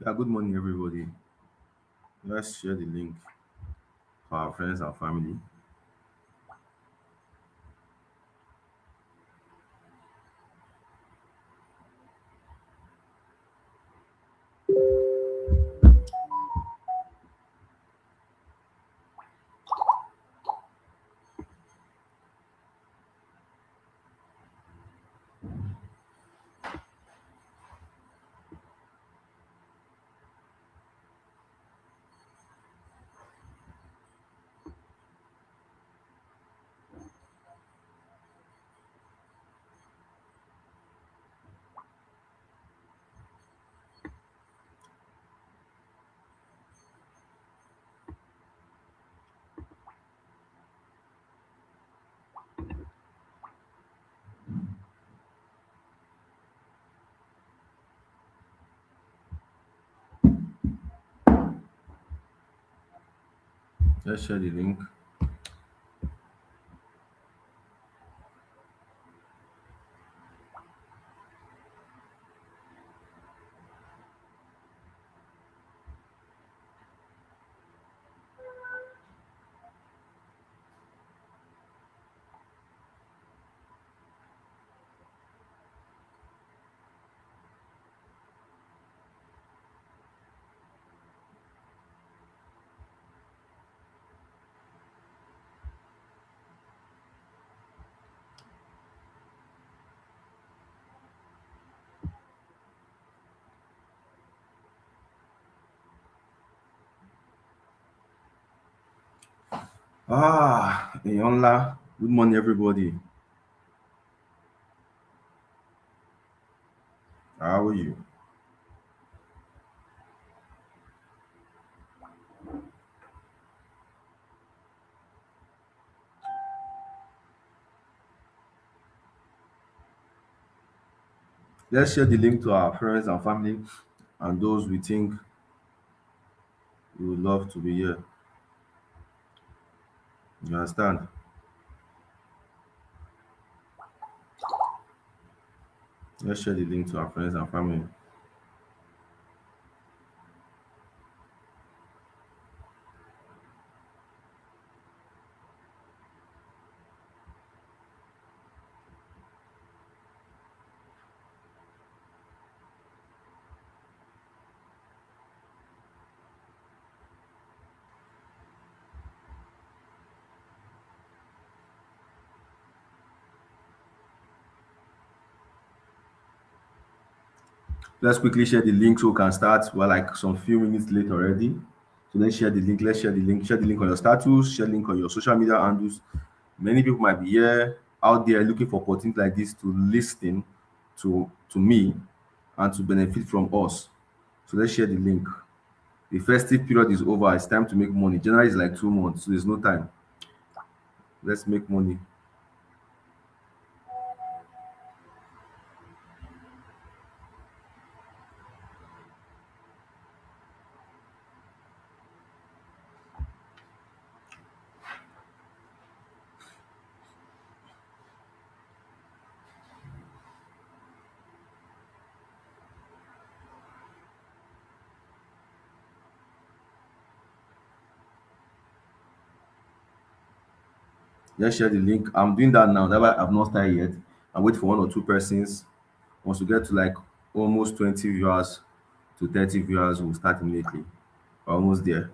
Yeah, good morning, everybody. Let's share the link for our friends and family. Let's share the link. Ionla. Good morning, everybody. How are you? Let's share the link to our friends and family and those we think we would love to be here. You understand? Let's share the link to our friends and family. Let's quickly share the link so we can start. We're like some few minutes late already. So let's share the link. Let's share the link. Share the link on your status. Share the link on your social media handles. Many people might be here out there looking for opportunities like this to listen to me and to benefit from us. So let's share the link. The festive period is over. It's time to make money. January is like 2 months, so there's no time. Let's make money. Let's share the link. I'm doing that now. That's why I've not started yet. I wait for one or two persons. Once we get to like almost 20 viewers to 30 viewers, we'll start immediately. We're almost there.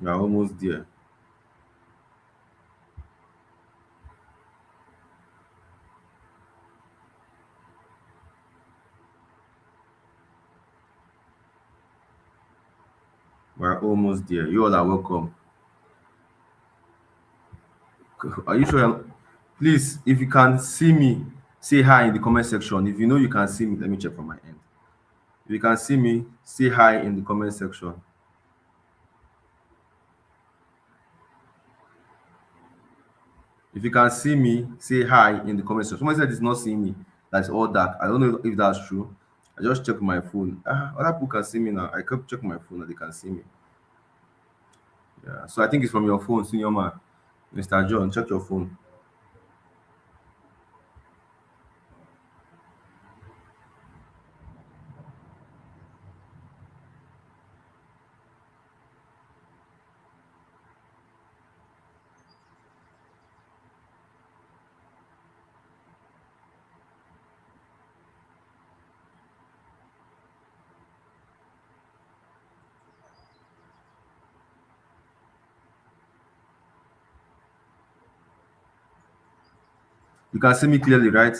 We're almost there. We're almost there. You all are welcome. Are you sure? Please, if you can see me, say hi in the comment section. If you know you can see me, let me check from my end. If you can see me, say hi in the comment section. If you can see me, say hi in the comment section. Someone said it's not seeing me. That's all dark. I don't know if that's true. I just checked my phone. Other people can see me now. I kept checking my phone and they can see me. Yeah. So I think it's from your phone, senior man. Mr. John, check your phone. You can see me clearly, right?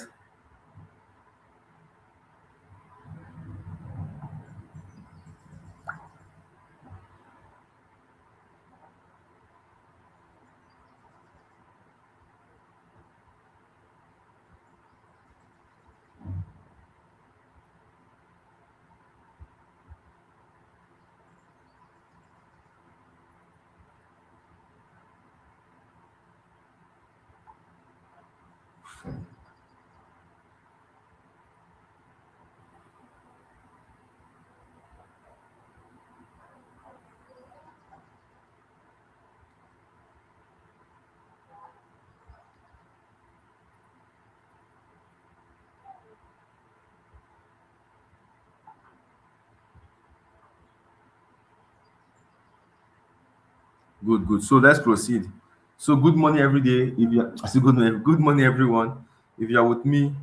Good, good. So let's proceed. So good morning every day. If you I say good morning everyone. If you are with me,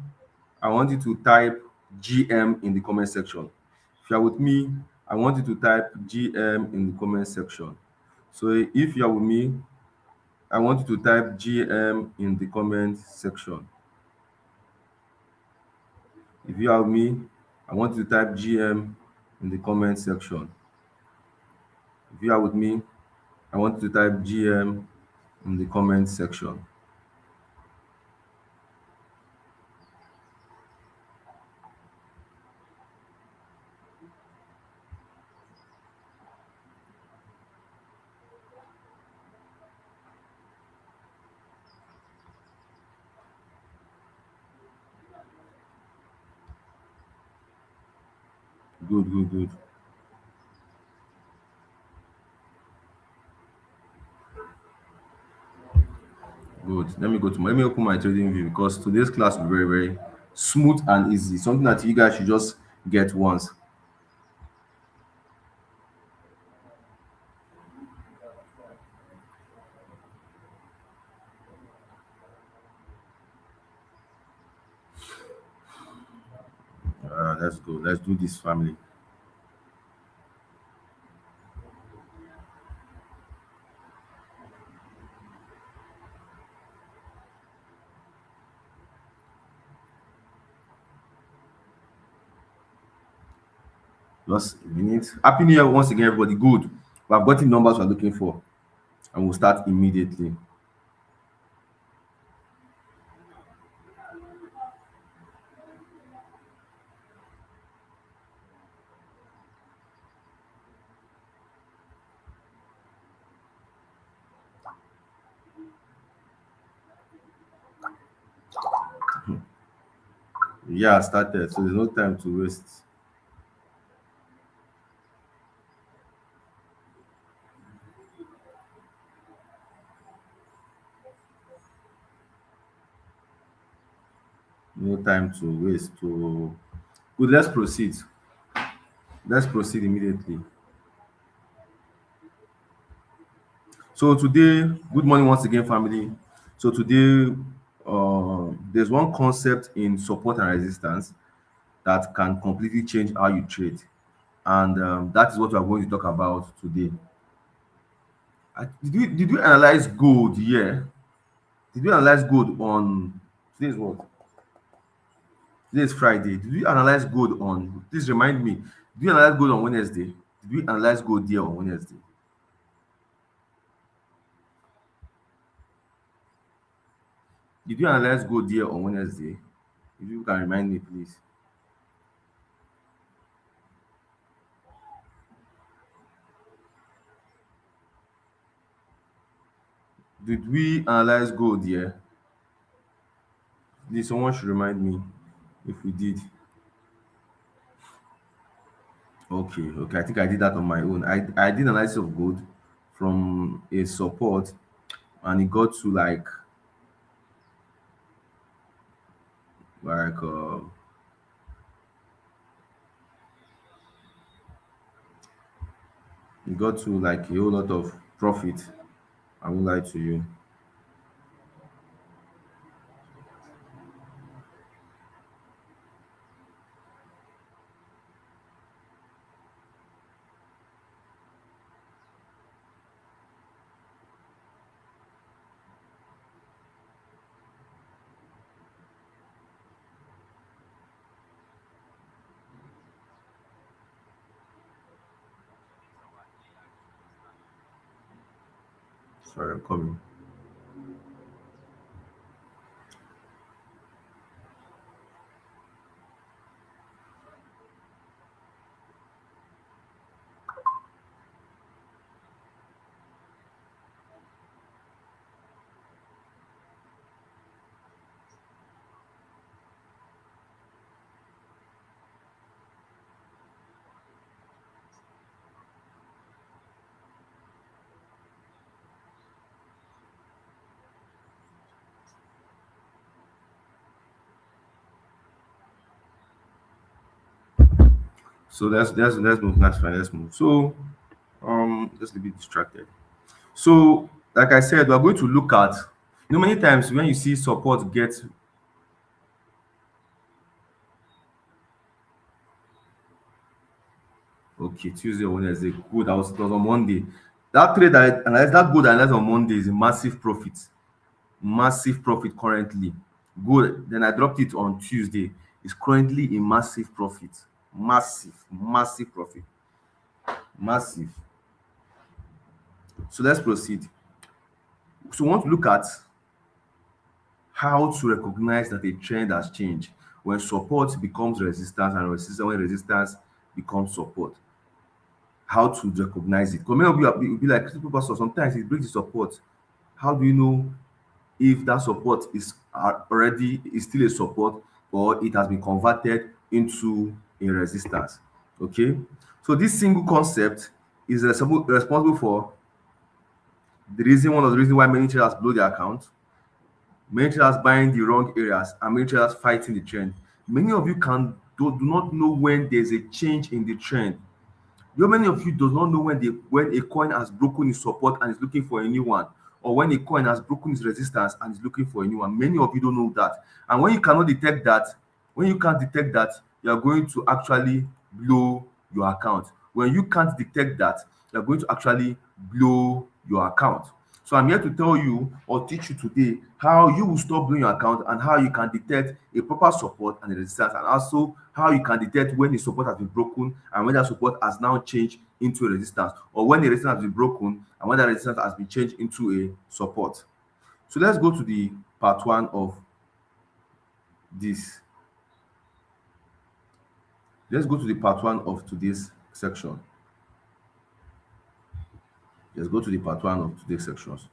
I want you to type GM in the comment section. If you are with me, I want you to type GM in the comment section. So if you are with me, I want you to type GM in the comment section. If you are with me, I want you to type GM in the comment section. If you are with me, I want you to type GM in the comment section. Good, good, good. Good. Let me open my trading view because today's class will be very, very smooth and easy. Something that you guys should just get once. Let's go. Let's do this, family. Just a minute. Happy New Year once again, everybody. Good. We have gotten numbers we're looking for, and we'll start immediately. Yeah, I started, so there's no time to waste. No time to waste. To good. Let's proceed. Let's proceed immediately. So today, good morning once again, family. So today, there's one concept in support and resistance that can completely change how you trade, and that is what we are going to talk about today. Did you analyze gold here? Did you analyze gold on today's what? Today is Friday. Did you analyze gold on? Please remind me. Did you analyze gold on Wednesday? Did we analyze gold there on Wednesday? Did you analyze gold there on Wednesday? If you can remind me, please. Did we analyze gold here? Please, someone should remind me if we did. Okay, okay. I think I did that on my own. I did analysis of gold from a support, and it got to like it got to like a whole lot of profit. I won't lie to you. Sorry, I'm coming. So let's move. That's fine. Let's move. So just a bit distracted. So like I said, we're going to look at, many times when you see support get, okay, Tuesday or Wednesday, good. It was on Monday. That trade that I analyzed, that good analyzed on Monday is a massive profit currently. Good. Then I dropped it on Tuesday. It's currently a massive profit. Massive profit. Massive. So let's proceed. So we want to look at how to recognize that a trend has changed when support becomes resistance and resistance when resistance becomes support. How to recognize it? Because many of you will be like, "Critical pastor, sometimes it brings the support. How do you know if that support is already is still a support or it has been converted into a resistance?" Okay, so this single concept is responsible for one of the reasons why many traders blow their account, many traders buying the wrong areas, and many traders fighting the trend. Many of you do not know when there's a change in the trend. Many of you do not know when a coin has broken its support and is looking for a new one, or when a coin has broken its resistance and is looking for a new one. Many of you don't know that. And when you cannot detect that, when you can't detect that, you are going to actually blow your account. When you can't detect that, you are going to actually blow your account. So I'm here to tell you or teach you today how you will stop blowing your account and how you can detect a proper support and a resistance, and also how you can detect when the support has been broken and when that support has now changed into a resistance, or when the resistance has been broken and when that resistance has been changed into a support. So let's go to the part one of this. Let's go to the part one of today's section. Let's go to the part one of today's sections.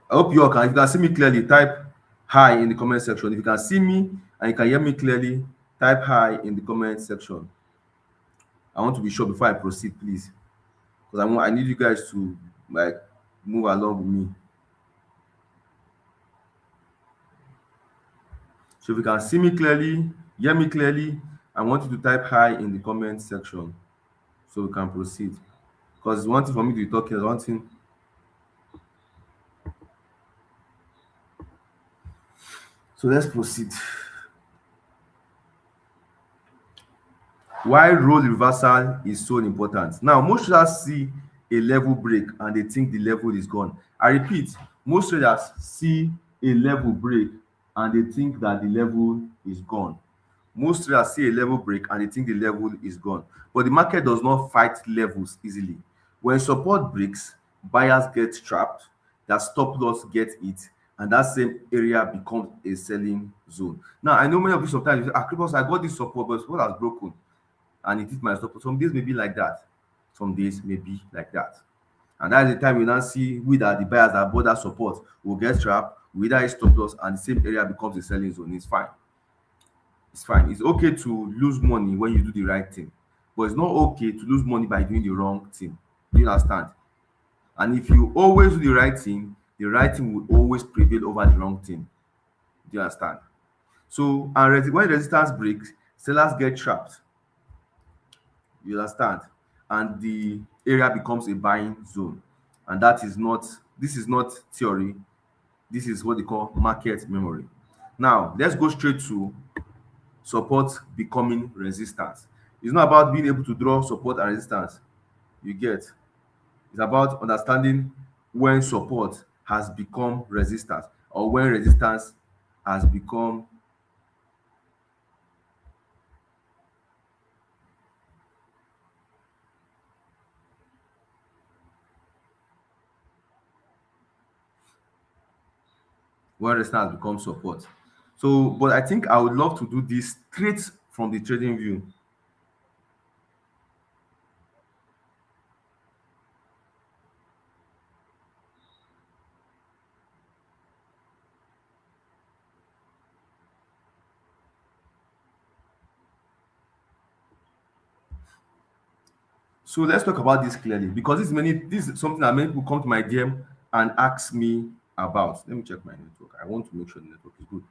I hope you all can. If you can see me clearly, type hi in the comment section. If you can see me and you can hear me clearly, type hi in the comment section. I want to be sure before I proceed, please, because I need you guys to like move along with me. So if you can see me clearly, hear me clearly, I want you to type hi in the comment section so we can proceed. Because one thing for me to be talking is one thing. So let's proceed. Why role reversal is so important. Now, most traders see a level break and they think the level is gone. I repeat, most traders see a level break and they think that the level is gone. Most traders see a level break and they think the level is gone. But the market does not fight levels easily. When support breaks, buyers get trapped, their stop loss get hit, and that same area becomes a selling zone. Now, I know many of you sometimes you say, Kripos, I got this support, but support has broken and it hit my stop. Some days may be like that. Some days may be like that. And that is the time we now see we that the buyers that bought that support will get trapped, we either hit stop loss and the same area becomes a selling zone. It's fine. It's fine. It's okay to lose money when you do the right thing, but it's not okay to lose money by doing the wrong thing. Do you understand? And if you always do the right thing will always prevail over the wrong thing. Do you understand? So, and when resistance breaks, sellers get trapped. You understand? And the area becomes a buying zone. And this is not theory. This is what they call market memory. Now, let's go straight to support becoming resistance. It's not about being able to draw support and resistance. You get? It's about understanding when support has become resistance or when resistance has become when resistance has become support. So, but I think I would love to do this straight from the trading view. So let's talk about this clearly because this is something that many people come to my DM and ask me about. Let me check my network. I want to make sure the network is good.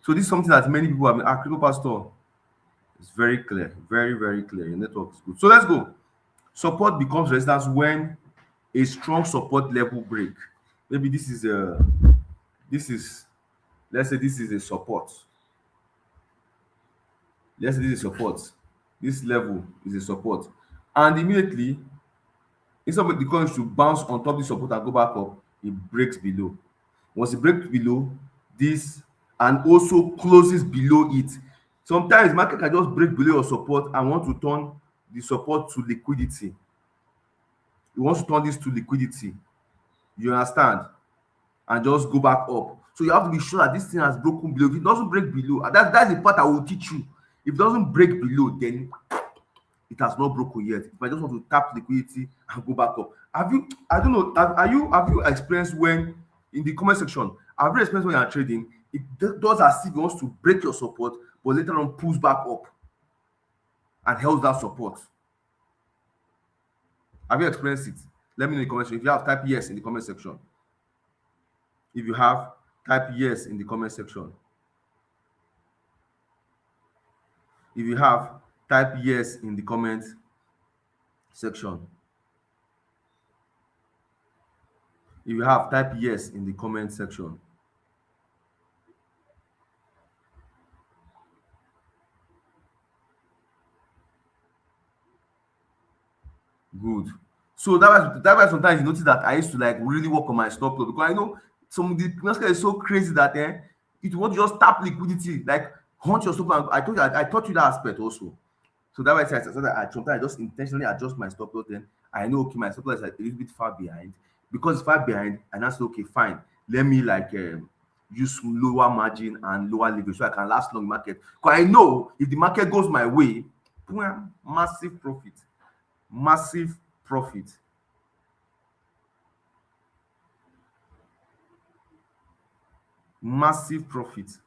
So this is something that many people have been asking. Pastor, it's very clear, very, very clear. Your network is good. So let's go. Support becomes resistance when a strong support level break. Maybe this is let's say this is a support. Let's say this is support. This level is a support. And immediately, instead of the coin to bounce on top of the support and go back up, it breaks below. Once it breaks below this and also closes below it, sometimes market can just break below your support and want to turn the support to liquidity. It wants to turn this to liquidity. You understand? And just go back up. So you have to be sure that this thing has broken below. If it doesn't break below, that's the part I will teach you. If it doesn't break below, then it has not broken yet. If I just want to tap liquidity and go back up. Have you, I don't know, have you experienced when in the comment section, have you experienced when you're trading, it does as if it wants to break your support, but later on pulls back up and holds that support? Have you experienced it? Let me know in the comment section. If you have, type yes in the comment section. If you have, type yes in the comment section. If you have, type yes in the comment section. If you have, type yes in the comment section. Good. So that why sometimes you notice that I used to like really work on my stop loss because I know some of the market is so crazy that it won't just tap liquidity, like hunt your stop loss. I told you I taught you that aspect also. So that why I said that sometimes I just intentionally adjust my stop loss. Then I know okay, my stop loss is like a little bit far behind. Because it's far behind, and I said okay, fine. Let me like use lower margin and lower leverage so I can last long market. Because I know if the market goes my way, massive profit, massive profit. Massive profit,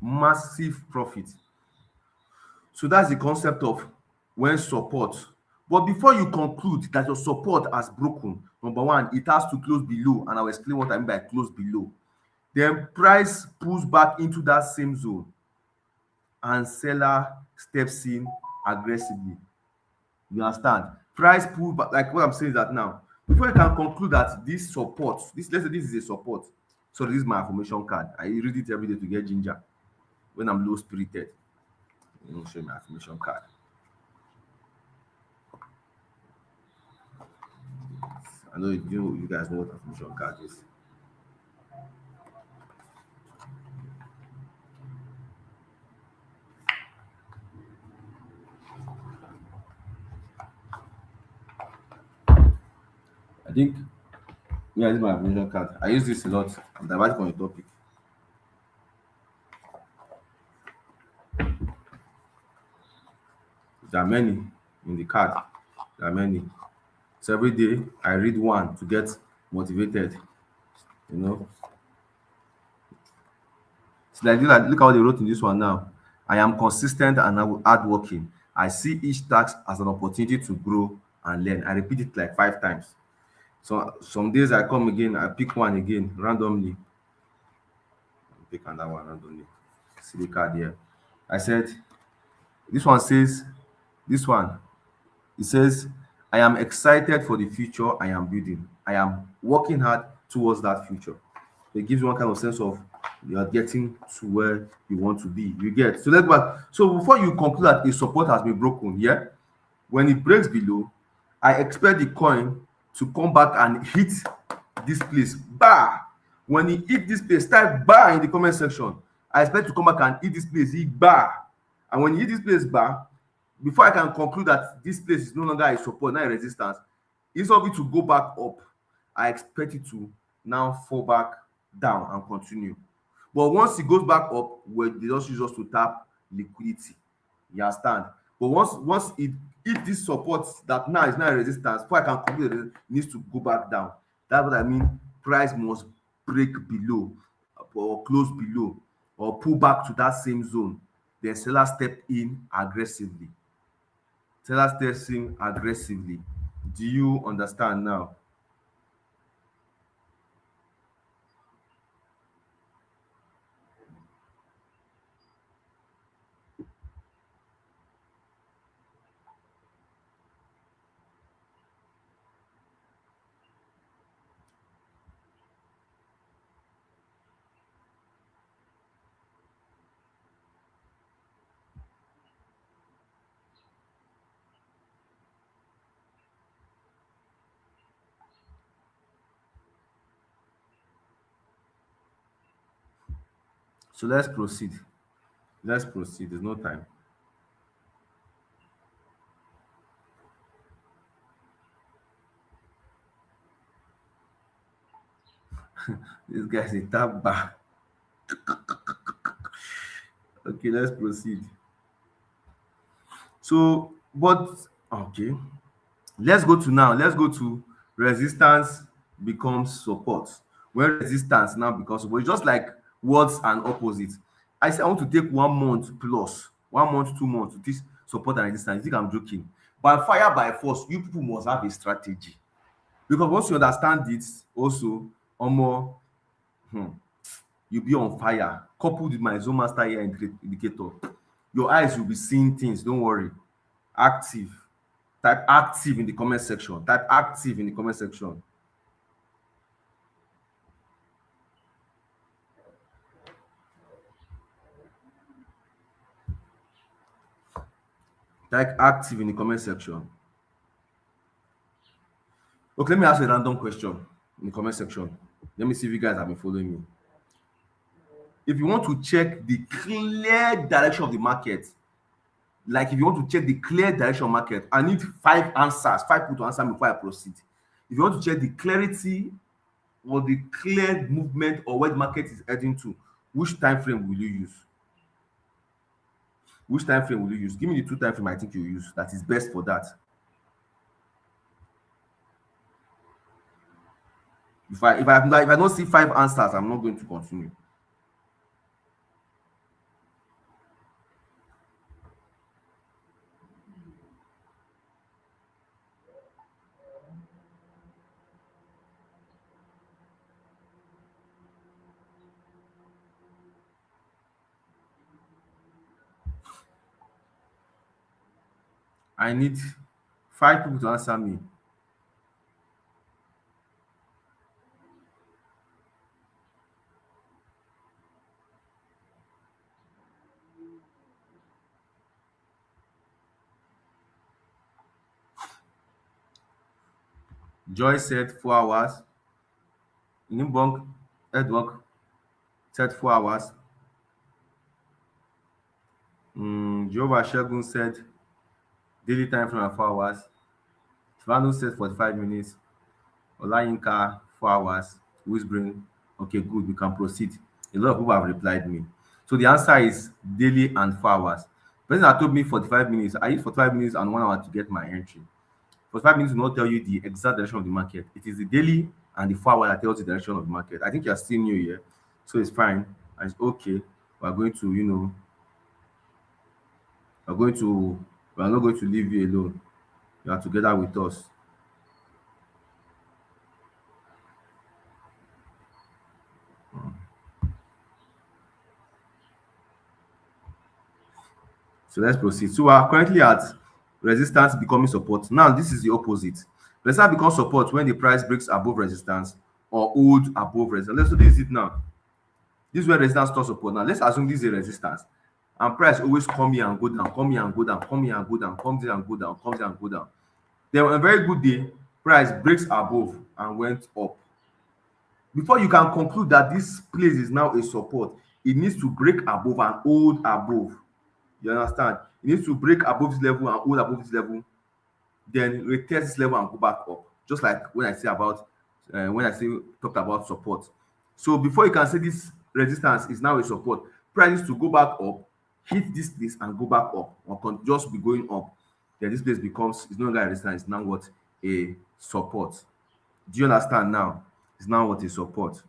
massive profit. So that's the concept of when support. But before you conclude that your support has broken, number one, it has to close below, and I'll explain what I mean by close below. Then price pulls back into that same zone, and seller steps in aggressively. You understand? Price pull back, like what I'm saying is that now, before you can conclude that this support, this let's say this is a support. So this is my affirmation card. I read it every day to get ginger when I'm low spirited. Let me show you my affirmation card. I know you guys know what affirmation card is. I think yeah, this is my affirmation card. I use this a lot. I'm diverting from the topic. There are many in the card. There are many. So every day I read one to get motivated. You know, it's like look how they wrote in this one now. I am consistent and hardworking. I see each task as an opportunity to grow and learn. I repeat it like 5 times. So some days I come again, I pick one again randomly. Pick another one randomly. See the card here. I said this one says this one. It says, I am excited for the future I am building. I am working hard towards that future. It gives you one kind of sense of you are getting to where you want to be. You get. So let's go back. So before you conclude that a support has been broken, yeah, when it breaks below, I expect the coin to come back and hit this place. Bah! When it hit this place, type bar in the comment section. I expect to come back and hit this place, hit bar. And when you hit this place bar, before I can conclude that this place is no longer a support, not a resistance, instead of it to go back up, I expect it to now fall back down and continue. But once it goes back up, well, they just use us to tap liquidity. You understand? But once it hit this support that now is not a resistance, before I can complete it, needs to go back down. That's what I mean. Price must break below or close below or pull back to that same zone. Then seller step in aggressively. Seller steps in aggressively. Do you understand now? So let's proceed. Let's proceed. There's no time. This guy's a tap back. Okay, let's proceed. So, but okay, let's go to now. Let's go to resistance becomes support. When resistance now becomes support, it's just like words and opposite. I say I want to take 1 month plus 1 month, 2 months to teach support and resistance. You think I'm joking? By fire by force, you people must have a strategy because once you understand it, also, omo, hmm, you be on fire. Coupled with my zone master here indicator, your eyes will be seeing things. Don't worry. Active. Type active in the comment section. Type active in the comment section. Type active in the comment section. Okay, let me ask you a random question in the comment section. Let me see if you guys have been following me. If you want to check the clear direction of the market, like if you want to check the clear direction of market, I need 5 answers, 5 people to answer me before I proceed. If you want to check the clarity or the clear movement or where the market is heading to, which time frame will you use? Which time frame will you use? Give me the 2 time frame I think you use that is best for that. If I don't see 5 answers, I'm not going to continue. I need 5 people to answer me. Joy said 4 hours. Nimbong Edward said 4 hours. Jehovah Shegun said daily time frame at 4 hours. Svanu said 45 minutes. Olayinka 4 hours. Whispering. Okay, good. We can proceed. A lot of people have replied me. So the answer is daily and 4 hours. The person that told me 45 minutes, I use 45 minutes and 1 hour to get my entry. 45 minutes will not tell you the exact direction of the market. It is the daily and the 4 hour that tells the direction of the market. I think you're still new here, so it's fine. And it's okay. We're going to, we're going to, we're not going to leave you alone. You are together with us. So let's proceed. So we are currently at resistance becoming support. Now this is the opposite. Resistance becomes support when the price breaks above resistance or hold above resistance. Let's do this it now. This is where resistance starts support. Now let's assume this is a resistance. And price always come here and go down, come here and go down, come here and go down, comes here and go down, comes here and go down. Then on a very good day, price breaks above and went up. Before you can conclude that this place is now a support, it needs to break above and hold above. You understand? It needs to break above this level and hold above this level, then retest this level and go back up. Just like when I say about when I say talked about support. So before you can say this resistance is now a support, price needs to go back up, hit this place and go back up, or just be going up. Then this place becomes it's no longer a resistance, it's now what a support. Do you understand now? It's now what a support.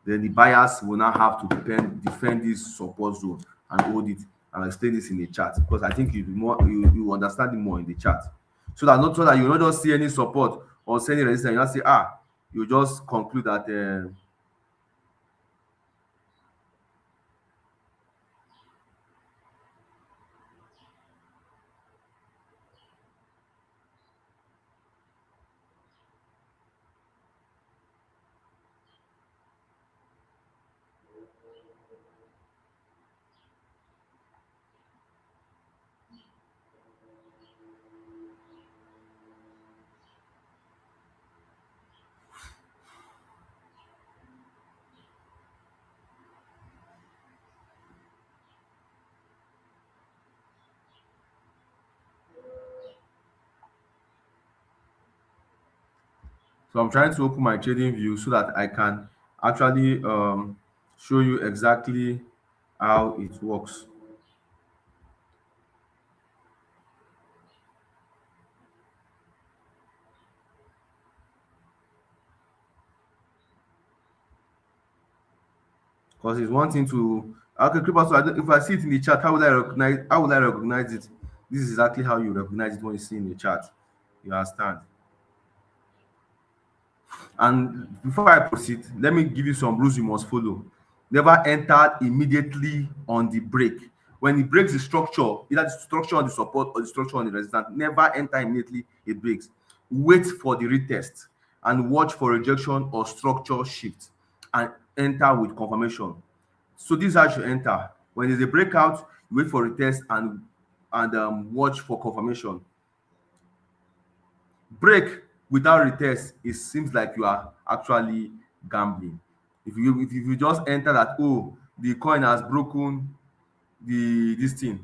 Then the buyers will now have to defend this support zone and hold it. I'll explain this in the chat because I think you understand it more in the chat. So that you not just see any support or see any resistance, you not say you just conclude that so I'm trying to open my trading view so that I can actually show you exactly how it works. Because it's one thing to okay, Creeper, so if I see it in the chat, how would I recognize it? This is exactly how you recognize it when you see in the chat. You understand? And before I proceed, let me give you some rules you must follow. Never enter immediately on the break. When it breaks the structure, either the structure on the support or the structure on the resistance, never enter immediately it breaks. Wait for the retest and watch for rejection or structure shift and enter with confirmation. So this is how you should enter. When there's a breakout, you wait for retest and watch for confirmation. Break without retest, it seems like you are actually gambling. If you just enter that, oh, the coin has broken this thing,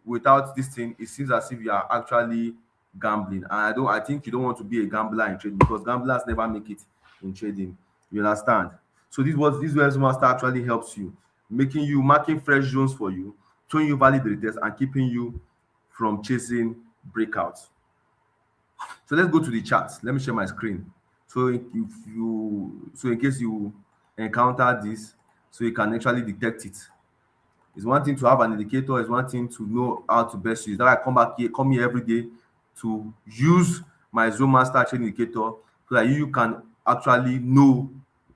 without this thing it seems as if you are actually gambling, and I think you don't want to be a gambler in trading because gamblers never make it in trading. You understand? So this Wealth Master actually helps you, marking fresh zones for you, showing you valid retest and keeping you from chasing breakouts. So let's go to the chart. Let me share my screen. So in case you encounter this, so you can actually detect it. It's one thing to have an indicator, it's one thing to know how to best use. That I come here every day to use my Zone Master trading indicator so that you can actually know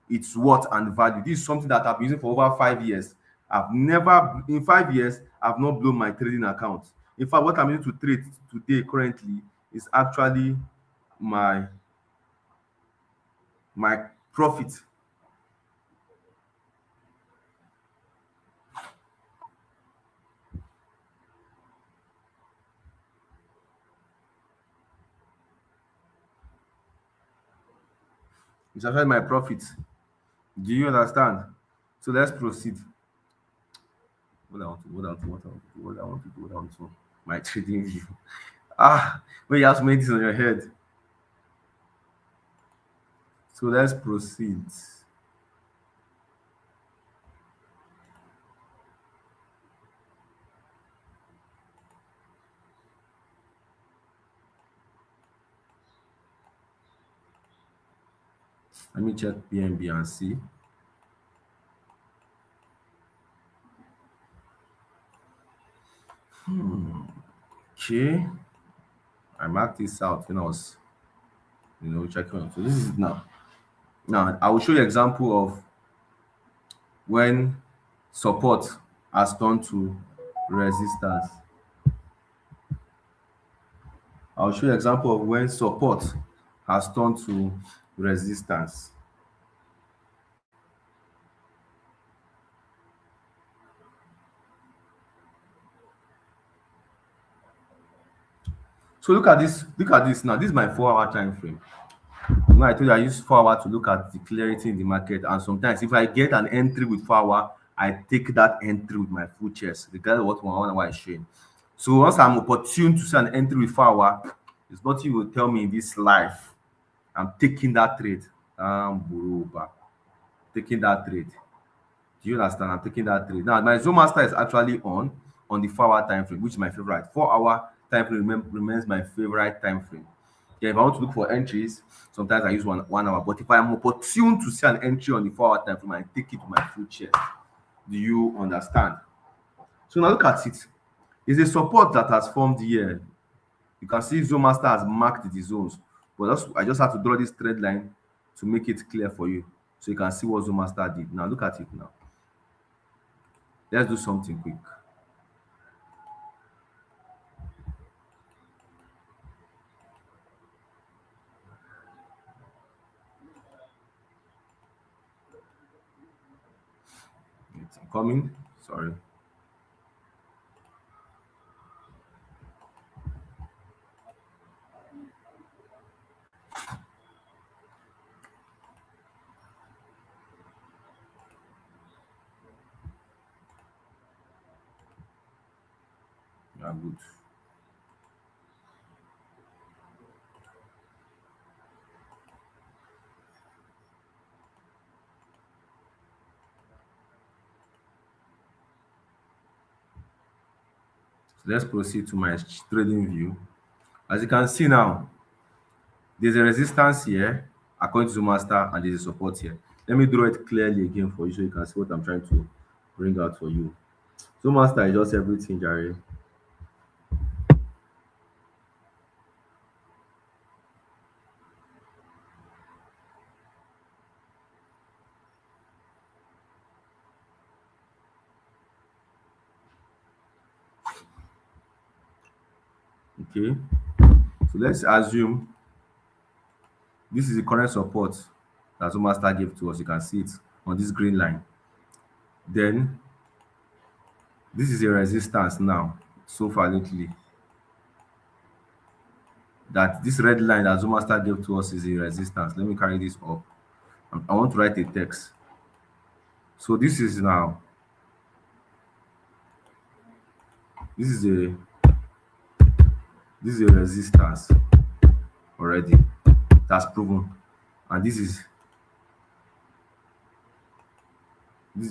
its worth and value. This is something that I've been using for over 5 years. In 5 years, I've not blown my trading account. In fact, what I'm using to trade today currently is actually my profit. It's actually my profit. Do you understand? So let's proceed. What I want to go down to my trading view. When you have so many things on your head. So let's proceed. Let me check BNB and see. Okay. I marked this out when I was, checking on. So this is now. Now I will show you example of when support has turned to resistance. I'll show you example of when support has turned to resistance. So look at this now. This is my 4 hour time frame. You know, I told you I use 4 hour to look at the clarity in the market. And sometimes if I get an entry with 4 hour, I take that entry with my full chest, regardless of what 1 hour is showing. So once I'm opportune to see an entry with 4 hour, it's nothing you will tell me in this life. I'm taking that trade. Buruba. Taking that trade. Do you understand? I'm taking that trade. Now my Zoom master is actually on the 4 hour time frame, which is my favorite. 4 hour time frame remains my favorite time frame. Yeah, if I want to look for entries, sometimes I use 1 hour. But if I'm opportune to see an entry on the 4 hour time frame, I take it to my full chest. Do you understand? So now look at it. It's a support that has formed here. You can see Zoom master has marked the zones, but I just have to draw this thread line to make it clear for you, so you can see what Zoom master did. Now look at it now. Let's do something quick. It's coming. Sorry. Yeah, good. So let's proceed to my trading view. As you can see now, there's a resistance here according to master, and there's a support here. Let me draw it clearly again for you so you can see what I'm trying to bring out for you. So master is just everything, Jerry. Okay. So let's assume this is the current support that Zomaster gave to us. You can see it on this green line. Then this is a resistance now, so far lately. That this red line that Zomaster gave to us is a resistance. Let me carry this up. I want to write a text. So this is a this is a resistance already. That's proven. And this is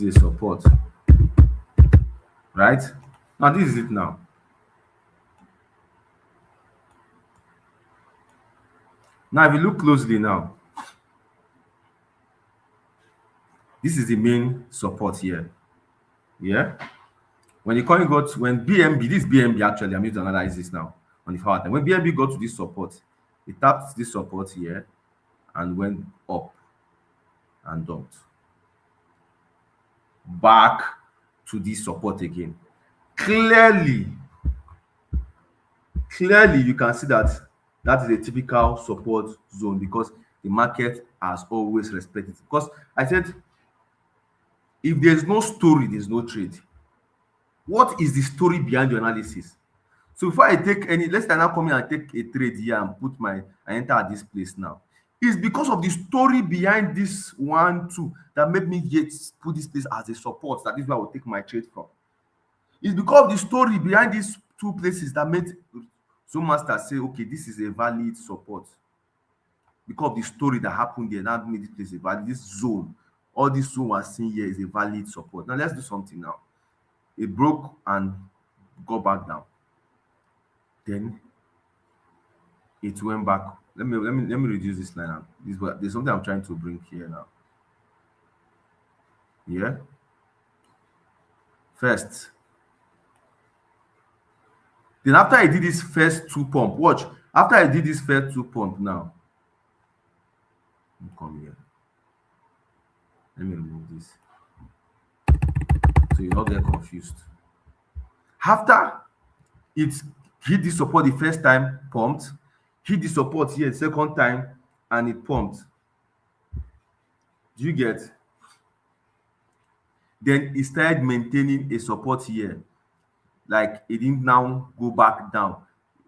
a support. Right? Now this is it now. Now if you look closely now, this is the main support here. Yeah. When the coin got when BNB, this BNB actually, I'm using to analyze this now on the power time. When BNB got to this support, it tapped this support here and went up and dumped back to this support again. Clearly, you can see that that is a typical support zone because the market has always respected it. Because I said, if there's no story, there's no trade. What is the story behind your analysis? So before I take any, let's say I now come in and take a trade here and put I enter at this place now. It's because of the story behind this 1, 2 that made me put this place as a support. That is where I will take my trade from. It's because of the story behind these two places that made Zoom Master say, okay, this is a valid support. Because of the story that happened there, that made this place a valid. This zone, all this zone we're seeing here is a valid support. Now let's do something now. It broke and got back down. Then it went back. Let me reduce this line now. There's something I'm trying to bring here now. Yeah. First. Then after I did this first 2 pump, watch. After I did this first 2 pump now. Come here. Let me remove this. So you don't get confused. After it hit the support the first time, pumped, hit the support here the second time, and it pumped. Do you get? Then it started maintaining a support here, like it didn't now go back down.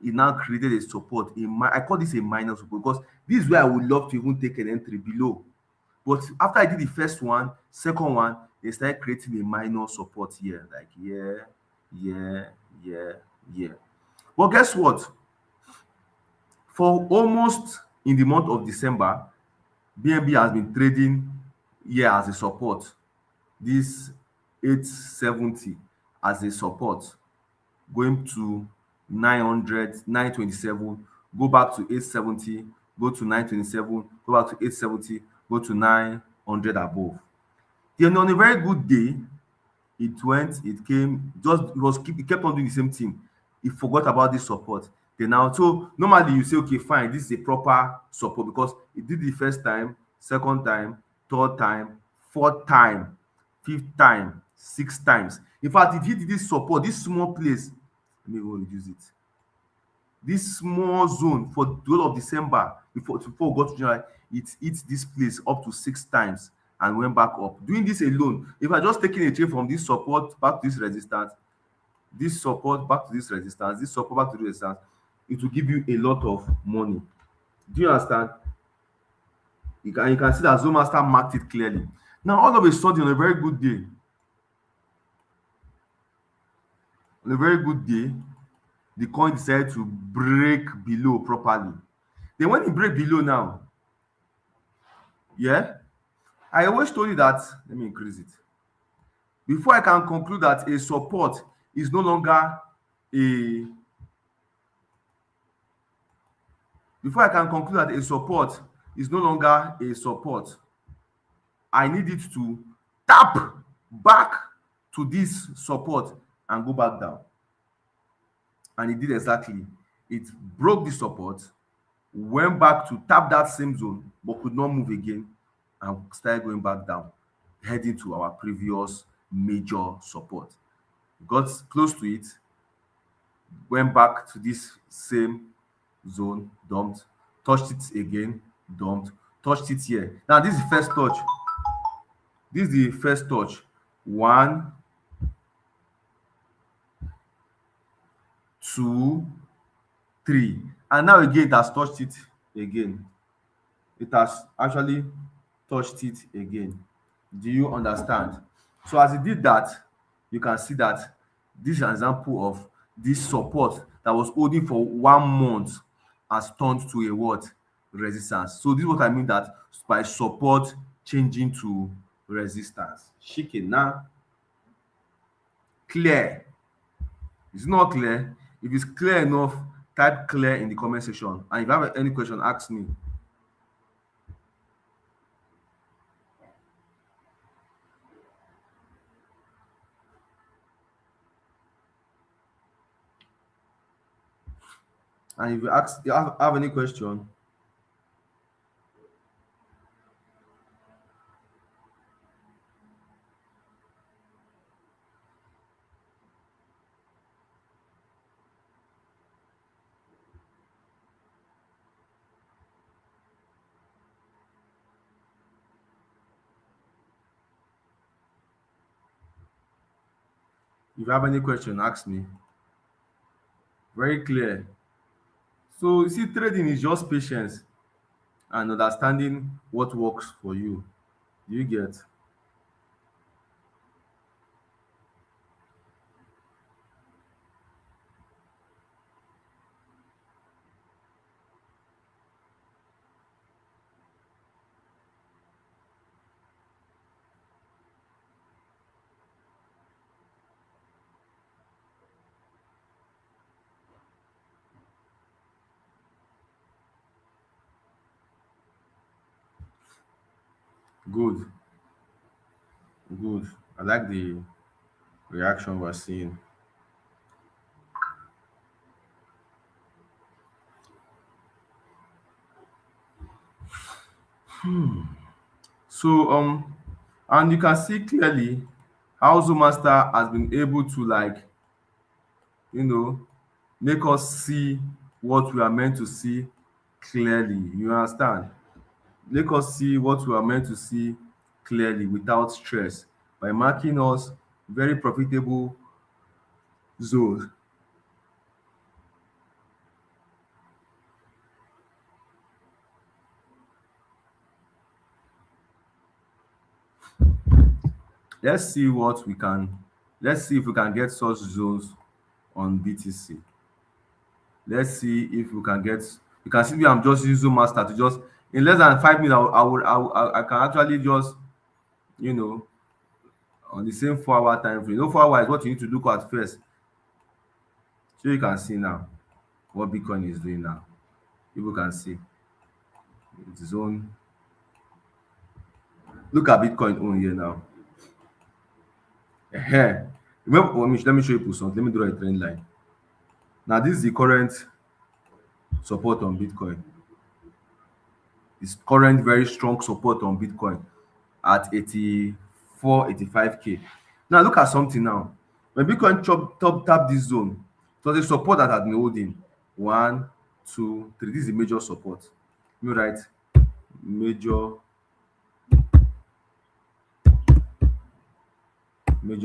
It now created a support. I call this a minor support because this is where I would love to even take an entry below. But after I did the first one, second one, they started creating a minor support here, like here, here, here, here. But guess what? For almost in the month of December, BNB has been trading here as a support. This 870 as a support, going to 900, 927, go back to 870, go to 927, go back to 870, go to 900 above. Then on a very good day, it came, it kept on doing the same thing. It forgot about this support. Then now, so normally you say, okay, fine, this is a proper support because it did the first time, second time, third time, fourth time, fifth time, sixth times. In fact, it hit this support, this small place. Let me go reduce it. This small zone for the whole of December before we got to January, it hit this place up to 6 times and went back up. Doing this alone, if I just taking a trade from this support back to this resistance, this support back to this resistance, this support back to this resistance, it will give you a lot of money. Do you understand? You can see that Zomaster marked it clearly. Now, all of a sudden, on a very good day, the coin decided to break below properly. Then when it break below now, yeah, I always told you that, let me increase it. Before I can conclude that a support is no longer a before I can conclude that a support is no longer a support, I need it to tap back to this support and go back down. And it did exactly. It broke the support, went back to tap that same zone, but could not move again and started going back down, heading to our previous major support. Got close to it, went back to this same zone, dumped, touched it again, dumped, touched it here. Now, this is the first touch. This is the first touch. 1, 2, 3. And now again, it has touched it again. It has actually touched it again. Do you understand? So as it did that, you can see that this is an example of this support that was holding for 1 month has turned to a what? Resistance. So this is what I mean that by support changing to resistance. Chicken now. Clear. It's not clear. If it's clear enough, type clear in the comment section. And if you have any question, ask me. And if you have any question, ask me. Very clear. So you see, trading is just patience and understanding what works for you. Do you get? Good, good. I like the reaction we're seeing. So and you can see clearly how Zomaster has been able to like you know, make us see what we are meant to see clearly. You understand? Make us see what we are meant to see clearly without stress by marking us very profitable zones. Let's see what we can, let's see if we can get such zones on BTC. Let's see if we can get, you can see me, I'm just using Zoom Master to just, in less than 5 minutes, I can actually just, you know, on the same 4 hour time frame. No, 4 hours is what you need to look at first. So you can see now what Bitcoin is doing now. People can see its own. Look at Bitcoin own here now. Ehen. Remember, let me show you something. Let me draw a trend line. Now, this is the current support on Bitcoin. It's current very strong support on Bitcoin at 84, 85K. Now, look at something now. When Bitcoin tap this zone, it was a support that had been holding. One, two, three. This is a major support. You write major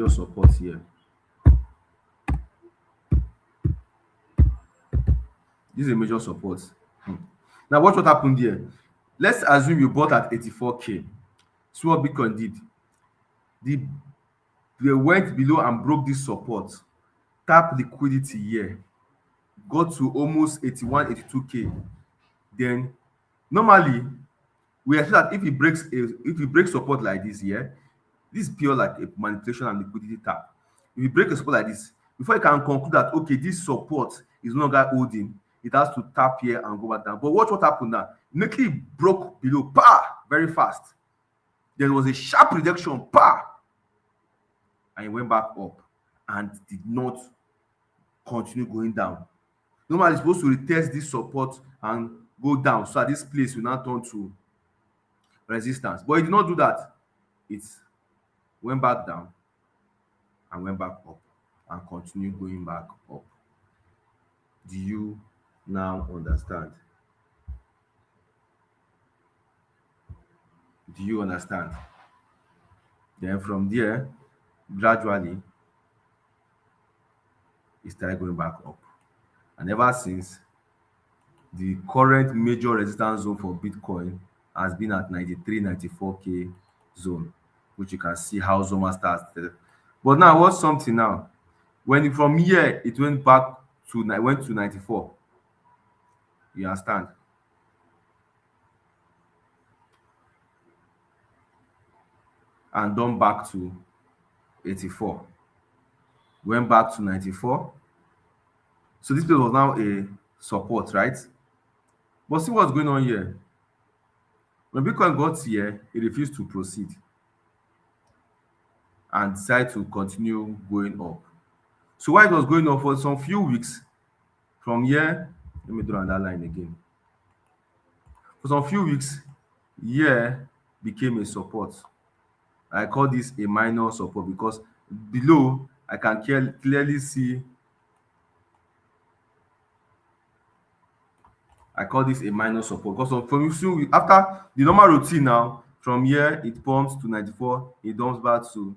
support here. This is a major support. Now watch what happened here. Let's assume you bought at 84K. See what Bitcoin did. The They went below and broke this support, tap liquidity here, got to almost 81, 82K. Then normally we expect that if it breaks support like this here, this is pure like a manipulation and liquidity tap. If you break a support like this, before you can conclude that okay, this support is no longer holding, it has to tap here and go back down. But watch what happened now. Immediately it broke below, very fast. There was a sharp rejection, and it went back up and did not continue going down. Normally, it's supposed to retest this support and go down so at this place will now turn to resistance. But it did not do that. It went back down and went back up and continued going back up. Do you now understand? Do you understand? Then from there, gradually, it started going back up. And ever since, the current major resistance zone for Bitcoin has been at 93, 94K zone, which you can see how Zoma starts. But now, what's something now? When from here it went back to went to 94. You understand? And done back to 84. Went back to 94. So this place was now a support, right? But see what's going on here. When Bitcoin got here, it refused to proceed and decided to continue going up. So while it was going up for some few weeks, from here, let me draw that line again. For some few weeks, here became a support. I call this a minor support because below I can clearly see. I call this a minor support because from after the normal routine now, from here it pumps to 94, it dumps back to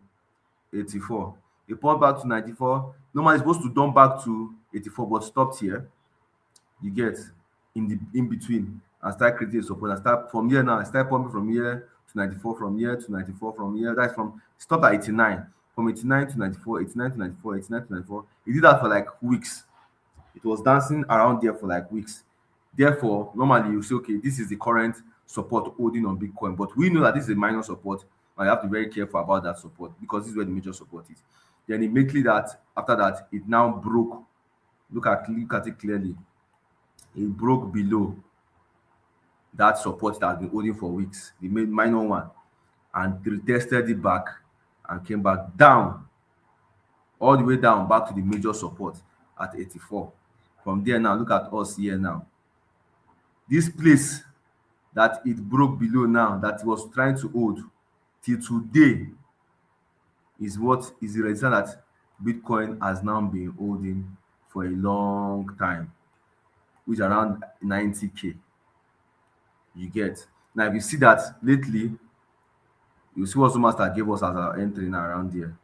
84. It pumps back to 94. Normally it's supposed to dump back to 84, but stopped here. You get in between and start creating a support. I start from here now. I start pumping from here to 94, from here to 94, from here. That's from stopped at 89, from 89 to 94, 89 to 94, 89 to 94. It did that for like weeks. It was dancing around there for like weeks. Therefore, normally you say, okay, this is the current support holding on Bitcoin, but we know that this is a minor support, and you have to be very careful about that support because this is where the major support is. Then immediately after that, it now broke. Look at it clearly. It broke below that support that has been holding for weeks, the minor one, and retested it back and came back down, all the way down back to the major support at 84. From there now, look at us here now. This place that it broke below now, that it was trying to hold till today, is what is the resistance that Bitcoin has now been holding for a long time, which is around 90K. You get. Now, if you see that lately, you see what Master gave us as our entry now around there.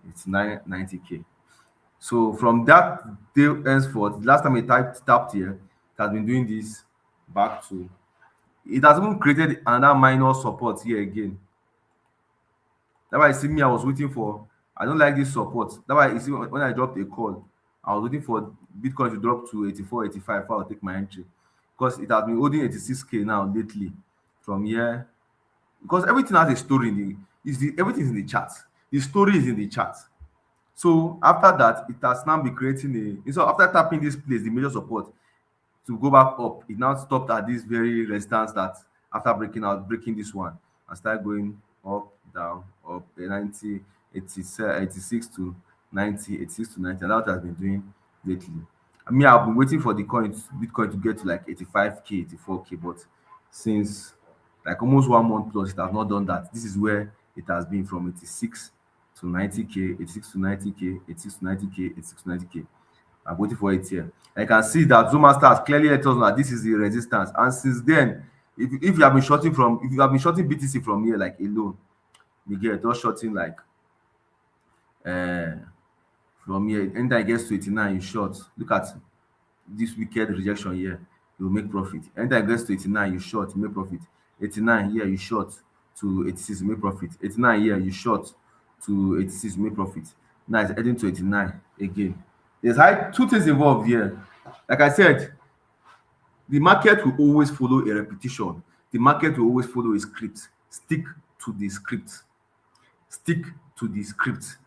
It's 90K. So from that day henceforth, last time I tapped here, it has been doing this back to. It has even created another minor support here again. That's why you see me, I was waiting for. I don't like this support. That's why you see when I dropped a call, I was waiting for Bitcoin to drop to 84, 85 before I take my entry. Because it has been holding 86K now lately from here. Because everything has a story in everything is in the chart. The story is in the chart. So after that, it has now been creating a. So after tapping this place, the major support to go back up, it now stopped at this very resistance that after breaking this one, and start going up, down, up, 90, 87, 86 to 90, 86 to 90. And that has been doing lately. I mean, I've been waiting for the Bitcoin to get to like 85K, 84K, but since like almost 1 month plus, it has not done that. This is where it has been from 86 to 90K, 86 to 90K, 86 to 90K, 86 to 90K. I'm waiting for it here. I can see that Zuma Stars clearly let us know that this is the resistance. And since then, if you have been shorting BTC from here like alone, you get just shorting like uh from here. Anytime it gets to 89, you short. Look at this wicked rejection here, you will make profit. Anytime it gets to 89, you short, you make profit. 89 here, you short to 86, you make profit. 89 here, you short to 86, you make profit. Now it's heading to 89 again. There's two things involved here. Like I said, the market will always follow a repetition. The market will always follow a script. Stick to the script. Stick to the script.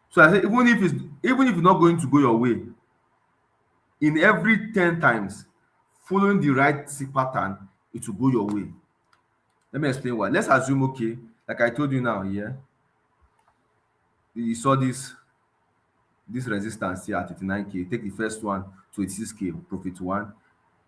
So I say, even if it's not going to go your way, in every 10 times, following the right pattern, it will go your way. Let me explain why. Let's assume, okay, like I told you now, yeah, you saw this resistance here at 89K. Take the first one to 86K, profit 1.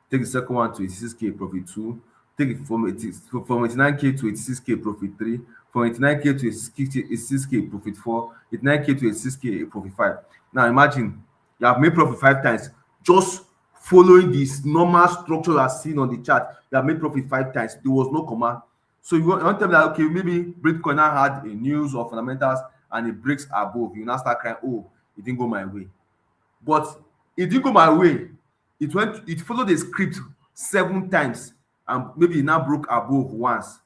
Take the second one to 86K, profit 2. Take it from 89K to 86K, profit 3. From 89K to 86K, profit 4. 89K to 86K, profit 5. Now imagine you have made profit 5 times just following this normal structure you are seeing on the chart. You have made profit 5 times. There was no comma. So you want to tell me that, okay, maybe Bitcoin now had a news or fundamentals and it breaks above. You now start crying, oh, it didn't go my way. But it didn't go my way. It followed the script 7 times and maybe it now broke above once.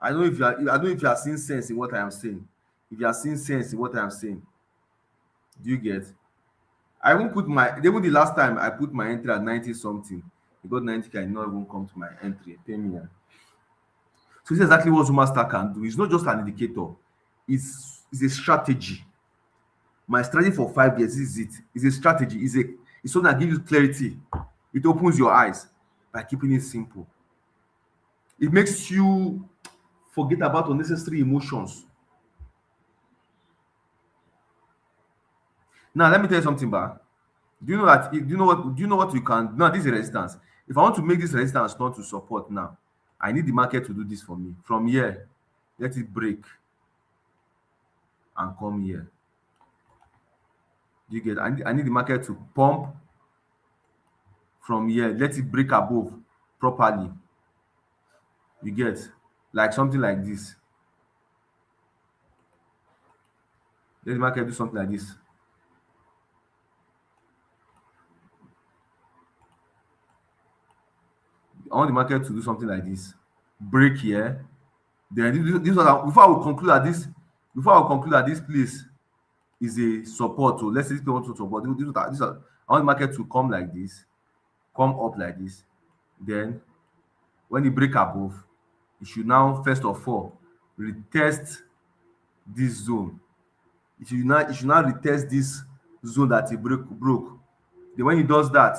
I don't know if you are seeing sense in what I am saying. If you are seeing sense in what I am saying, do you get? I won't put even the last time I put my entry at 90 something. It got 90K, I did not even come to my entry. Pay me. So this is exactly what Zumastar can do. It's not just an indicator, it's a strategy. My strategy for 5 years is it. It's a strategy. It's something that gives you clarity. It opens your eyes by keeping it simple. It makes you forget about unnecessary emotions. Now, let me tell you something, Ba. Do you know what you can? Now, this is resistance. If I want to make this resistance turn to support now, I need the market to do this for me. From here, let it break and come here. Do you get? I need the market to pump from here, let it break above properly. You get? Like something like this. Let the market do something like this. I want the market to do something like this. Break here. Then before I will conclude that this place is a support. So let's say people want to support. I want the market to come like this, come up like this. Then when it break above, it should now first of all retest this zone. It should now retest this zone that it broke. Then when it does that,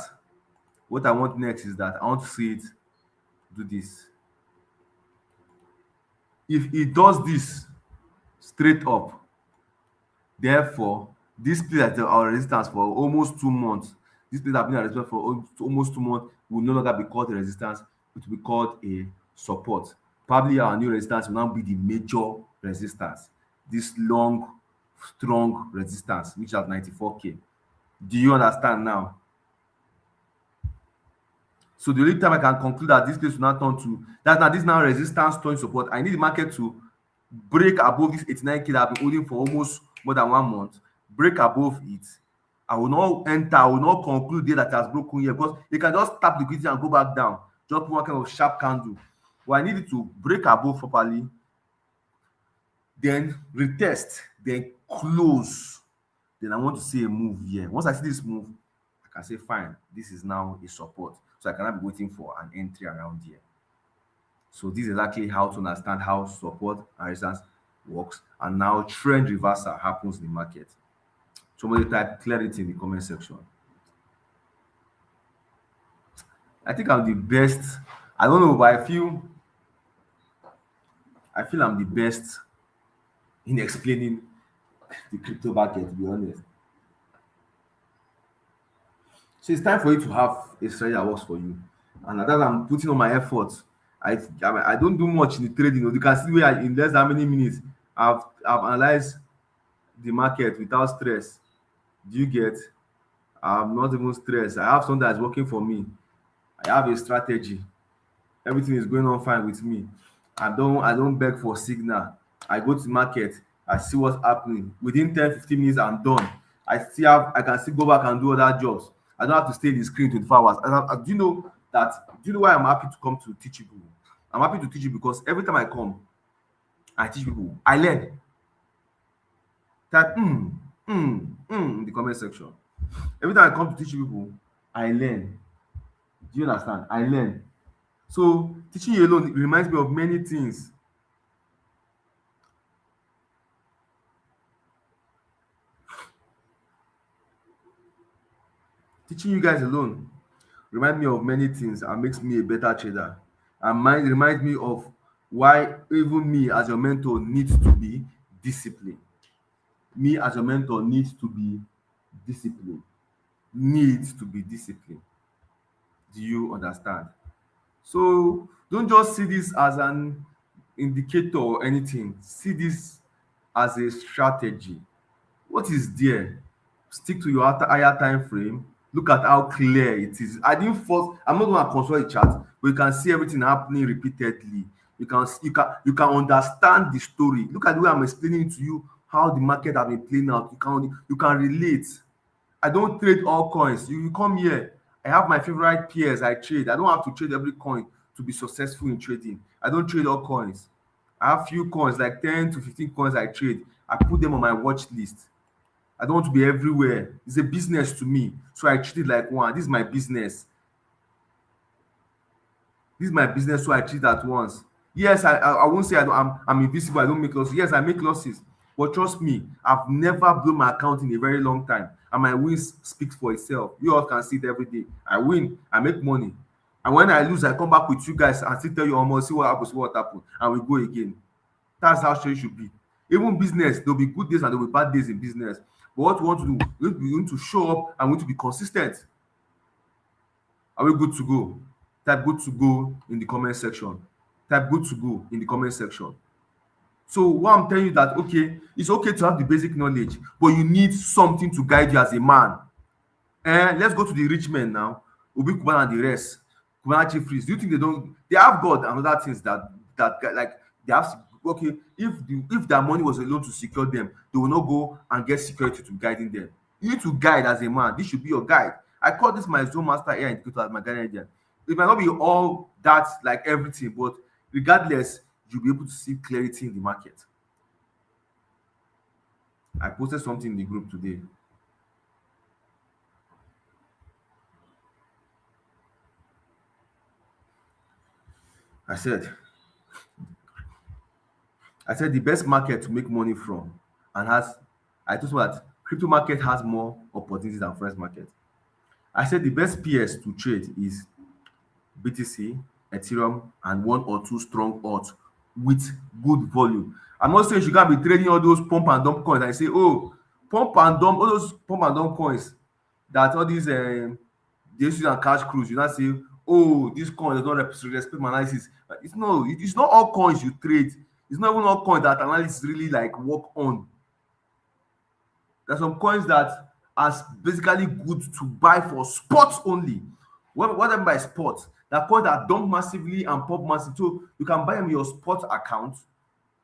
what I want next is that I want to see it do this. If it does this straight up, therefore this place that our resistance for almost 2 months, this place that been a resistance for almost 2 months will no longer be called a resistance, it will be called a support. Probably our new resistance will now be the major resistance, this long strong resistance which is at 94K. Do you understand now? So the only time I can conclude that this place will not turn to that now this now resistance turn support. I need the market to break above this 89K that I've been holding for almost more than 1 month. Break above it. I will not enter, I will not conclude there that it has broken here because they can just tap liquidity and go back down. Just put one kind of sharp candle. But I need it to break above properly, then retest, then close. Then I want to see a move here. Once I see this move, I can say, fine, this is now a support. So I cannot be waiting for an entry around here. So this is exactly how to understand how support and resistance works. And now trend reversal happens in the market. Somebody type clarity in the comment section. I think I'm the best. I don't know, but I feel I'm the best in explaining the crypto market, to be honest. So it's time for you to have a strategy that works for you. And that I'm putting on my effort. I don't do much in the trading. You can see where in less than many minutes I've analyzed the market without stress. Do you get? I'm not even stressed. I have something that's working for me. I have a strategy. Everything is going on fine with me. I don't beg for signal. I go to market, I see what's happening. Within 10-15 minutes, I'm done. I can still go back and do other jobs. I don't have to stay in the screen 24 hours. Do you know why I'm happy to come to teach people? I'm happy to teach you because every time I come, I teach people. I learn. Type in the comment section. Every time I come to teach people, I learn. Do you understand? I learn. So teaching you alone reminds me of many things. Teaching you guys alone reminds me of many things and makes me a better trader. And mind reminds me of why even me as your mentor needs to be disciplined. Me as your mentor needs to be disciplined. Needs to be disciplined. Do you understand? So don't just see this as an indicator or anything. See this as a strategy. What is there? Stick to your higher time frame. Look at how clear it is. I'm not going to consult the chart, but you can see everything happening repeatedly. You can understand the story. Look at the way I'm explaining to you how the market has been playing out. You can relate. I don't trade all coins. You come here. I have my favorite peers I trade. I don't have to trade every coin to be successful in trading. I don't trade all coins. I have few coins, like 10 to 15 coins I trade. I put them on my watch list. I don't want to be everywhere. It's a business to me. So I treat it like one. This is my business. This is my business, so I treat it at once. Yes, I won't say I'm invisible, I don't make losses. Yes, I make losses. But trust me, I've never blown my account in a very long time. And my wins speaks for itself. You all can see it every day. I win, I make money. And when I lose, I come back with you guys and still tell you almost see what happened, and we go again. That's how it should be. Even business, there'll be good days and there'll be bad days in business. But what we want to do, we want to show up and we want to be consistent. Are we good to go? Type good to go in the comment section. Type good to go in the comment section. So what I'm telling you that okay, it's okay to have the basic knowledge, but you need something to guide you as a man. Let's go to the rich men now. Obi Kubana and the rest. Kubana Chief Priest. Do you think they have God and other things that like they have? Okay, if their money was alone to secure them, they will not go and get security to guiding them. You need to guide as a man. This should be your guide. I call this my zone master AI indicator as my guardian. It might not be all that like everything, but regardless, you'll be able to see clarity in the market. I posted something in the group today. I said, the best market to make money from and I told you that crypto market has more opportunities than forex market. I said the best PS to trade is BTC, Ethereum, and one or two strong odds with good volume. I'm not saying you can't be trading all those pump and dump coins and say, oh, pump and dump, all those pump and dump coins that all these they use and cash cruise. You not say, oh, this coin does not respect my analysis. It's not all coins you trade. It's not even all coins that analysis really like work on. There's some coins that as basically good to buy for sports only. What I mean by sports, that coins that dump massively and pump massive. So you can buy them in your sports account,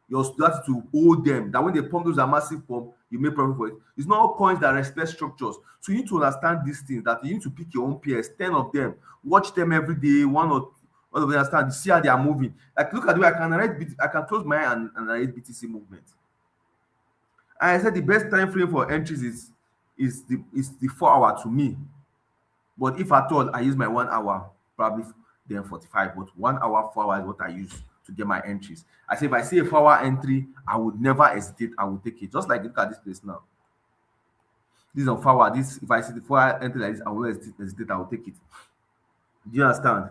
your that to hold them, that when they pump those are massive pump, you make profit for it. It's not all coins that respect structures. So you need to understand these things, that you need to pick your own pairs, 10 of them, watch them every day, one of them, understand, see how they are moving. Like look at the way I can close my eye and analyze BTC movement. And I said the best time frame for entries is the 4 hour to me. But if at all I use my 1 hour, probably then 45. But 1 hour, 4 hours is what I use to get my entries. I say if I see a 4 hour entry, I would never hesitate. I would take it. Just like look at this place now. This is on 4 hour. This if I see the 4 hour entry like this, I will hesitate. I will take it. Do you understand?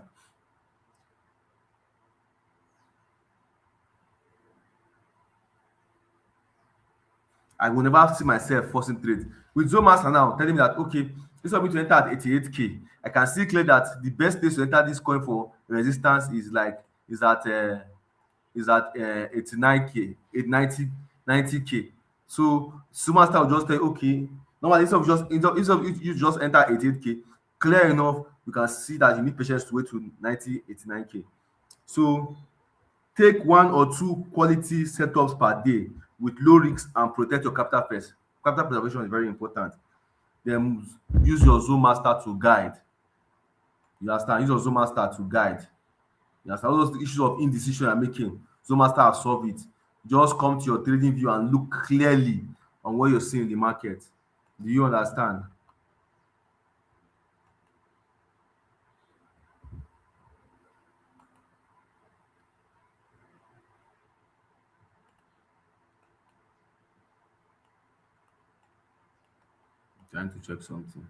I will never see myself forcing trades. With Zomaster now telling me that okay, instead of me to enter at 88K, I can see clear that the best place to enter this coin for resistance is at 89K, 890, 90K. So Zomaster will just tell you, okay, normally instead of you just enter 88K, clear enough, you can see that you need patience to wait to 90, 89K. So take one or two quality setups per day with low risks and protect your capital first. Capital preservation is very important. Then use your Zomaster to guide. You understand? Use your Zomaster to guide. You understand? All those issues of indecision you're making, Zomaster will solve it. Just come to your trading view and look clearly on what you're seeing in the market. Do you understand? I'm trying to check something.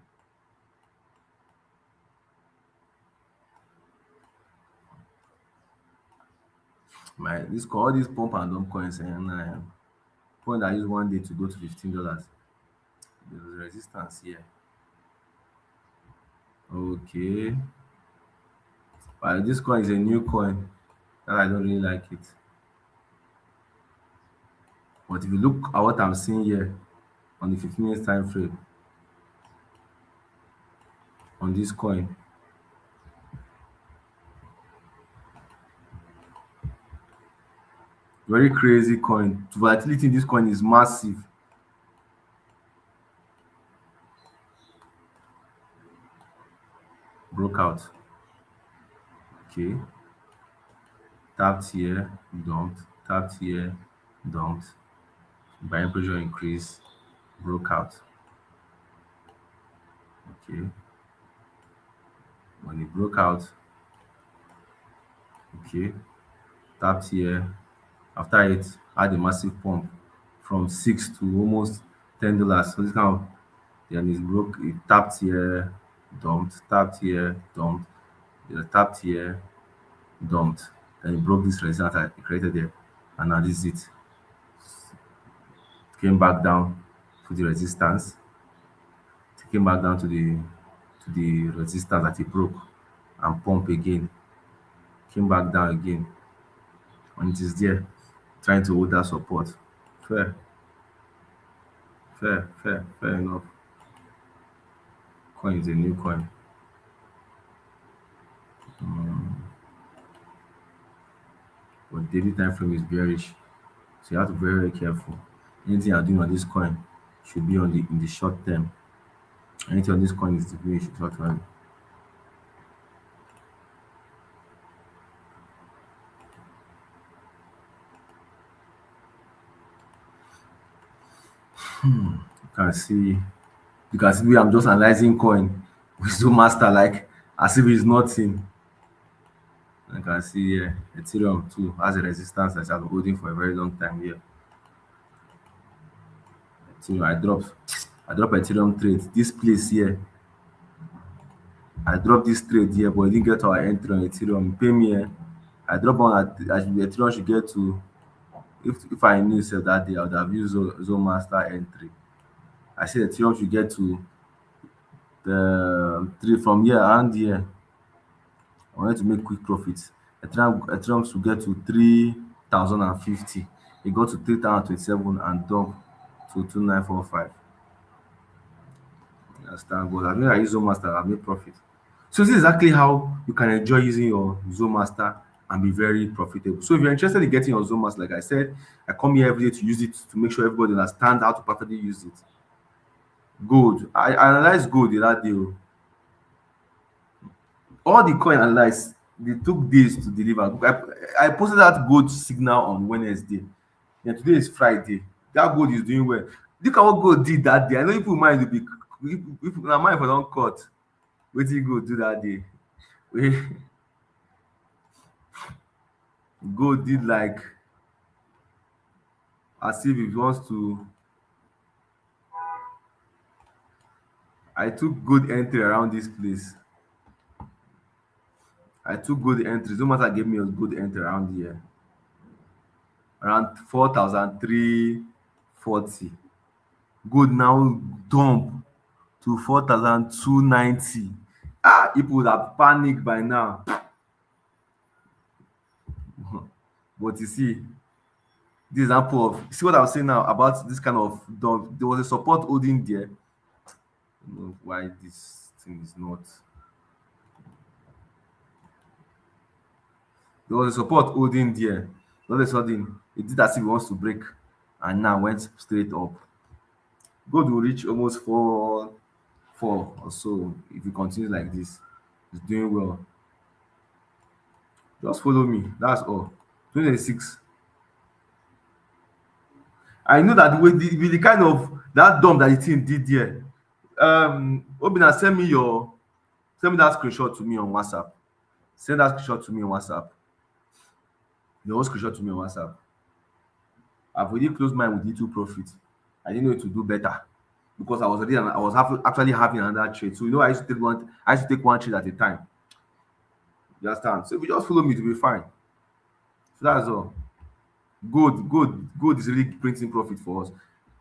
My this all these pump and dump coins and point I use one day to go to $15. There's resistance here. Okay. But this coin is a new coin that I don't really like it. But if you look at what I'm seeing here on the 15 minutes time frame on this coin, very crazy coin. The volatility in this coin is massive. Broke out. Okay. Tapped here, dumped. Tapped here, dumped. Buying pressure increase. Broke out. Okay. When it broke out, okay. Tapped here. After it had a massive pump from 6 to almost $10. So this kind of then it broke, it tapped here, dumped, tapped here, dumped, tapped here, dumped. Then it broke this resistance I created there. And now this is it. Came back down to the resistance. It came back down to the resistance that it broke and pump again. Came back down again. And it is there trying to hold that support. Fair, fair enough. Coin is a new coin. But daily time frame is bearish. So you have to be very, very careful. Anything you're doing on this coin should be in the short term. Anything on this coin is to be in short term. You can see me, I'm just analyzing coin with Zoom Master like as if it's nothing. I can see here Ethereum too has a resistance that I've been holding for a very long time here. Ethereum, I dropped Ethereum trade. This place here, I dropped this trade here, but I didn't get our entry on Ethereum. Pay me. I dropped one at Ethereum should get to. If I knew sef that day, I would have used Zone Master entry. I said Ethereum should get to the three from here and here. I wanted to make quick profits. Ethereum should get to 3,050. It got to 3,027 and dumped to 2,945. understand. But I mean, I use Zone Master, I make profit. So this is exactly how you can enjoy using your Zone Master and be very profitable. So if you're interested in getting your Zone Master, like I said, I come here every day to use it to make sure everybody understands how to perfectly use it. Gold. I analyzed gold the other day. Oh. All the coin analyzed, they took days to deliver. I posted that gold signal on Wednesday. Yeah, today is Friday. That gold is doing well. Look at what gold did that day. I know people mind will be if na mind for don cut. Wetin gold do that day? Gold did like as if it wants to. I took good entry around this place. I took good entries. No matter gave me a good entry around here. Around 4,340. Gold now dump to 4,290. Ah, people would have panicked by now. But you see, this example of see what I was saying now about this kind of dump. There was a support holding there. I don't know why this thing is not. There was a support holding there. All of a sudden, it did as if it wants to break, and now went straight up. Gold will reach almost four or so if it continues like this. It's doing well. Just follow me. That's all. 2026. I know that with the kind of that dump that the team did there. Obina, send me that screenshot to me on WhatsApp. Send that screenshot to me on WhatsApp. The whole screenshot to me on WhatsApp. I've already closed mine with little profit. I didn't know it to do better because I was actually having another trade. So you know, I used to take one trade at a time. You understand? So if you just follow me, to be fine. So that's all. Gold is really printing profit for us.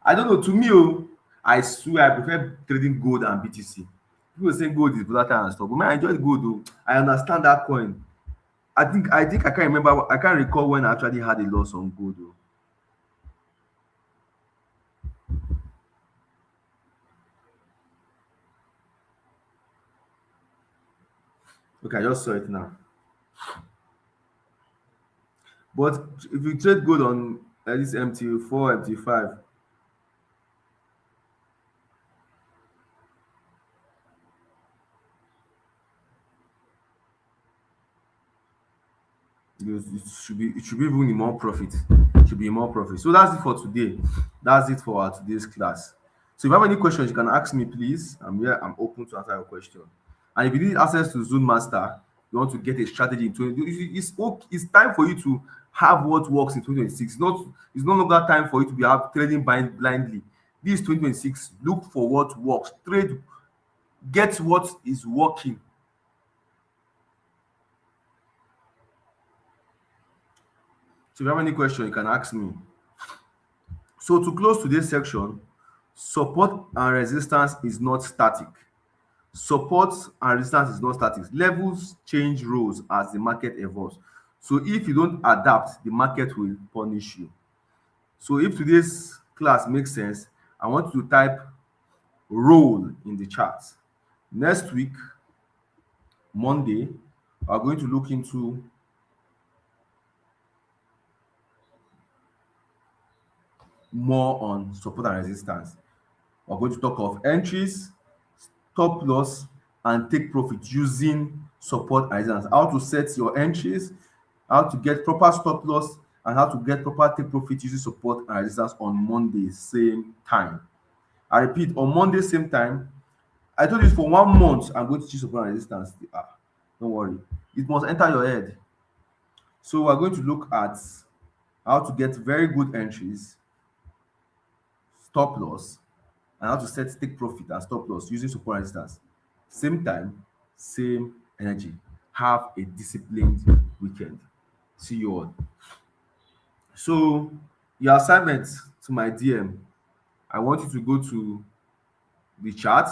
I don't know. To me, oh, I swear I prefer trading gold and BTC. People say gold is volatile and stuff, but man, I enjoy gold though. I understand that coin. I can't remember. I can't recall when I actually had a loss on gold though. Okay, I just saw it now. But if you trade gold on at least MT4, MT5, it should be even in more profit. It should be more profit. So that's it for today. That's it for our today's class. So if you have any questions, you can ask me, please. I'm here. I'm open to answer your question. And if you need access to Zoom Master, you want to get a strategy in 20, it's time for you to have what works in 2026. It's no longer time for you to be trading blindly. This 2026, look for what works. Trade, get what is working. So if you have any question, you can ask me. So to close today's section, support and resistance is not static. Support and resistance is not static. Levels change roles as the market evolves. So if you don't adapt, the market will punish you. So if today's class makes sense, I want you to type roll in the chat. Next week, Monday, we're going to look into more on support and resistance. We're going to talk of entries, stop loss, and take profit using support and resistance. How to set your entries, how to get proper stop loss, and how to get proper take profit using support and resistance on Monday, same time. I repeat, on Monday, same time. I told you for 1 month, I'm going to teach support and resistance. Don't worry. It must enter your head. So we're going to look at how to get very good entries, stop loss, and how to set take profit and stop loss using support and resistance. Same time, same energy. Have a disciplined weekend. See you all. So your assignment to my DM, I want you to go to the chat.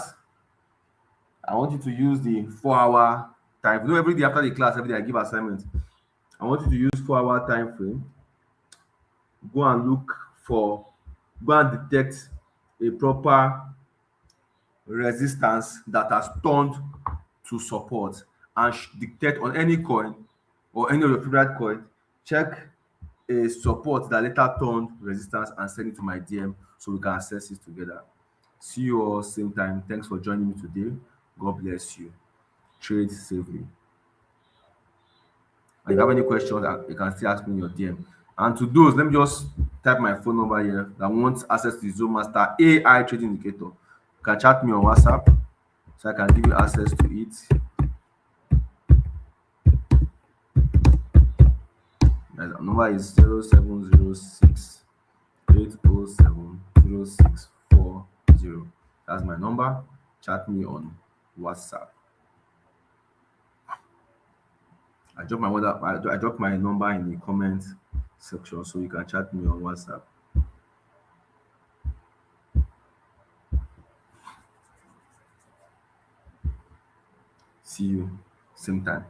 I want you to use the 4 hour time. You know, every day after the class, every day I give assignments. I want you to use 4 hour time frame. Go and look for, go and detect a proper resistance that has turned to support and dictate on any coin or any of your favorite coin, check a support that later turned resistance and send it to my DM so we can assess it together. See you all same time. Thanks for joining me today. God bless you. Trade safely. And if you have any questions, you can still ask me in your DM. And to those, let me just type my phone number here that wants access to the Zoom Master AI Trading Indicator. You can chat me on WhatsApp so I can give you access to it. My number is 0706 807 0640. That's my number. Chat me on WhatsApp. I drop my number in the comment section so you can chat me on WhatsApp. See you same time.